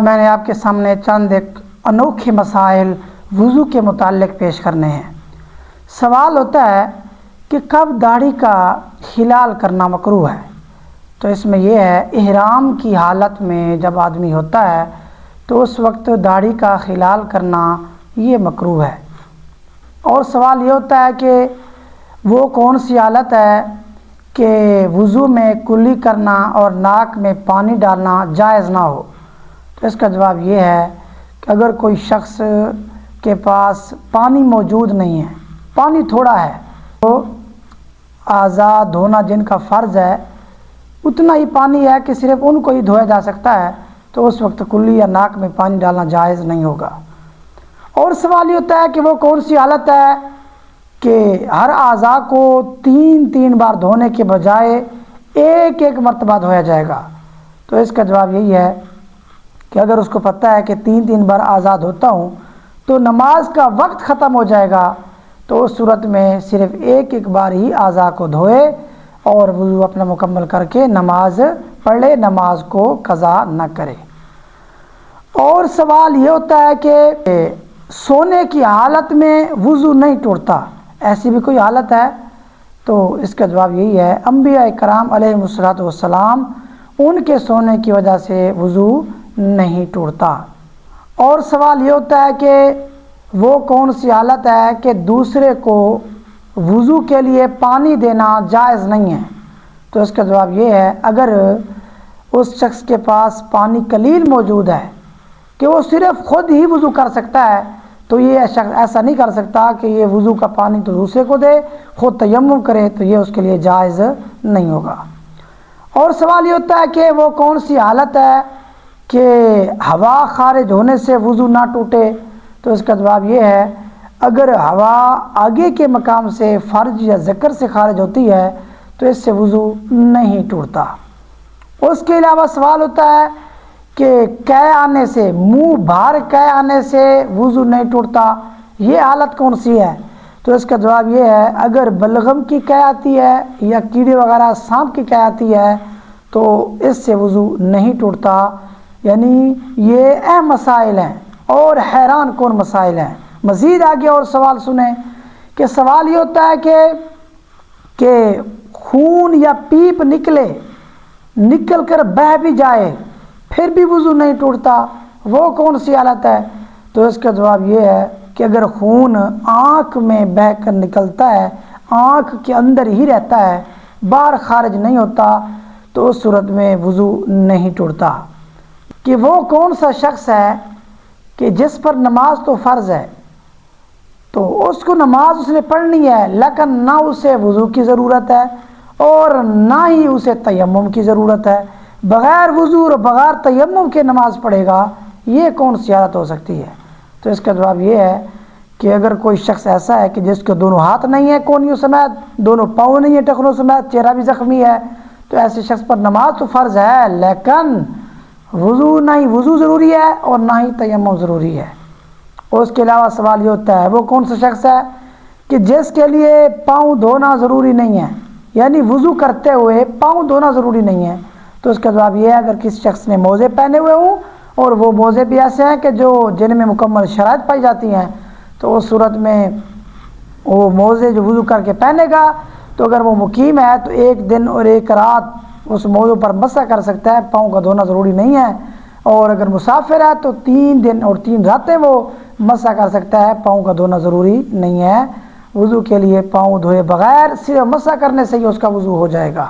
میں نے آپ کے سامنے چند ایک انوکھے مسائل وضو کے متعلق پیش کرنے ہیں۔ سوال ہوتا ہے کہ کب داڑھی کا خلال کرنا مکروہ ہے؟ تو اس میں یہ ہے، احرام کی حالت میں جب آدمی ہوتا ہے تو اس وقت داڑھی کا خلال کرنا یہ مکروہ ہے۔ اور سوال یہ ہوتا ہے کہ وہ کون سی حالت ہے کہ وضو میں کلی کرنا اور ناک میں پانی ڈالنا جائز نہ ہو؟ تو اس کا جواب یہ ہے کہ اگر کوئی شخص کے پاس پانی موجود نہیں ہے، پانی تھوڑا ہے، تو اعضاء دھونا جن کا فرض ہے اتنا ہی پانی ہے کہ صرف ان کو ہی دھویا جا سکتا ہے، تو اس وقت کلی یا ناک میں پانی ڈالنا جائز نہیں ہوگا۔ اور سوال یہ ہوتا ہے کہ وہ کون سی حالت ہے کہ ہر اعضاء کو تین بار دھونے کے بجائے ایک مرتبہ دھویا جائے گا؟ تو اس کا جواب یہی ہے کہ اگر اس کو پتہ ہے کہ تین بار اعضاء دھوتا ہوں تو نماز کا وقت ختم ہو جائے گا، تو اس صورت میں صرف ایک بار ہی اعضاء کو دھوئے اور وضو اپنا مکمل کر کے نماز پڑھ لے، نماز کو قضا نہ کرے۔ اور سوال یہ ہوتا ہے کہ سونے کی حالت میں وضو نہیں ٹوٹتا، ایسی بھی کوئی حالت ہے؟ تو اس کا جواب یہی ہے، انبیاء کرام علیہ السلام ان کے سونے کی وجہ سے وضو نہیں ٹوٹتا۔ اور سوال یہ ہوتا ہے کہ وہ کون سی حالت ہے کہ دوسرے کو وضو کے لیے پانی دینا جائز نہیں ہے؟ تو اس کا جواب یہ ہے، اگر اس شخص کے پاس پانی قلیل موجود ہے کہ وہ صرف خود ہی وضو کر سکتا ہے، تو یہ شخص ایسا نہیں کر سکتا کہ یہ وضو کا پانی تو دوسرے کو دے، خود تیمم کرے، تو یہ اس کے لیے جائز نہیں ہوگا۔ اور سوال یہ ہوتا ہے کہ وہ کون سی حالت ہے کہ ہوا خارج ہونے سے وضو نہ ٹوٹے؟ تو اس کا جواب یہ ہے، اگر ہوا آگے کے مقام سے فرج یا ذکر سے خارج ہوتی ہے تو اس سے وضو نہیں ٹوٹتا۔ اس کے علاوہ سوال ہوتا ہے کہ قے آنے سے، منہ باہر قے آنے سے وضو نہیں ٹوٹتا، یہ حالت کون سی ہے؟ تو اس کا جواب یہ ہے، اگر بلغم کی قے آتی ہے یا کیڑے وغیرہ سانپ کی قے آتی ہے تو اس سے وضو نہیں ٹوٹتا۔ یعنی یہ اہم مسائل ہیں اور حیران کن مسائل ہیں۔ مزید آگے اور سوال سنیں کہ سوال یہ ہوتا ہے کہ خون یا پیپ نکل کر بہہ بھی جائے پھر بھی وضو نہیں ٹوٹتا، وہ کون سی حالت ہے؟ تو اس کا جواب یہ ہے کہ اگر خون آنکھ میں بہہ کر نکلتا ہے، آنکھ کے اندر ہی رہتا ہے، باہر خارج نہیں ہوتا، تو اس صورت میں وضو نہیں ٹوٹتا۔ کہ وہ کون سا شخص ہے کہ جس پر نماز تو فرض ہے، تو اس کو نماز اس نے پڑھنی ہے، لیکن نہ اسے وضو کی ضرورت ہے اور نہ ہی اسے تیمم کی ضرورت ہے، بغیر وضو اور بغیر تیمم کے نماز پڑھے گا، یہ کون سی حالت ہو سکتی ہے؟ تو اس کا جواب یہ ہے کہ اگر کوئی شخص ایسا ہے کہ جس کے دونوں ہاتھ نہیں ہیں کونیوں سمیت، دونوں پاؤں نہیں ہیں ٹخنوں سمیت، چہرہ بھی زخمی ہے، تو ایسے شخص پر نماز تو فرض ہے لیکن نہ ہی وضو ضروری ہے اور نہ ہی تیمم ضروری ہے۔ اور اس کے علاوہ سوال یہ ہوتا ہے، وہ کون سا شخص ہے کہ جس کے لیے پاؤں دھونا ضروری نہیں ہے، یعنی وضو کرتے ہوئے پاؤں دھونا ضروری نہیں ہے؟ تو اس کا جواب یہ ہے، اگر کسی شخص نے موزے پہنے ہوئے ہوں اور وہ موزے بھی ایسے ہیں کہ جن میں مکمل شرائط پائی جاتی ہیں، تو اس صورت میں وہ موزے جو وضو کر کے پہنے گا، تو اگر وہ مقیم ہے تو ایک دن اور ایک رات اس موضوع پر مسح کر سکتا ہے، پاؤں کا دھونا ضروری نہیں ہے۔ اور اگر مسافر ہے تو 3 دن اور 3 راتیں وہ مسح کر سکتا ہے، پاؤں کا دھونا ضروری نہیں ہے۔ وضو کے لیے پاؤں دھوئے بغیر صرف مسح کرنے سے ہی اس کا وضو ہو جائے گا۔